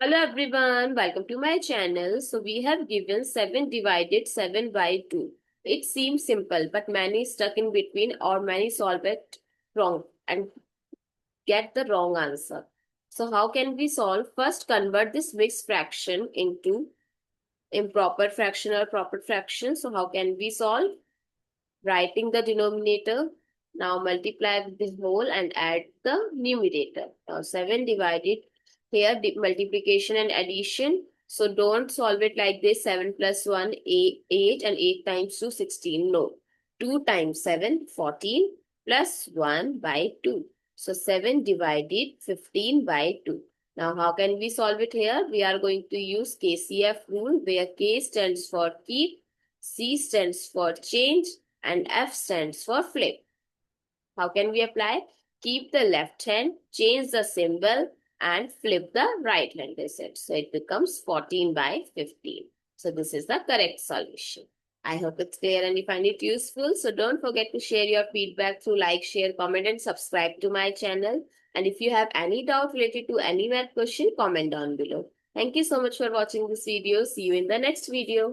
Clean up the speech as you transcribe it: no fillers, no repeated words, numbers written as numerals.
Hello everyone, welcome to my channel. So we have given 7 divided 7 by 2. It seems simple, but many stuck in between or many solve it wrong and get the wrong answer. So how can we solve? First, convert this mixed fraction into improper fraction or proper fraction. So how can we solve? Writing the denominator. Now multiply with the whole and add the numerator. Now 7 divided here multiplication and addition. So don't solve it like this 7 plus 1 8 and 8 times 2 16. No. 2 times 7 14 plus 1 by 2. So 7 divided 15 by 2. Now how can we solve it here? We are going to use KCF rule where K stands for keep, C stands for change and F stands for flip. How can we apply? Keep the left hand, change the symbol and flip the right hand. They said. So it becomes 14 by 15. So this is the correct solution. I hope it's clear and you find it useful. So don't forget to share your feedback through like, share, comment and subscribe to my channel. And if you have any doubt related to any math question, comment down below. Thank you so much for watching this video. See you in the next video.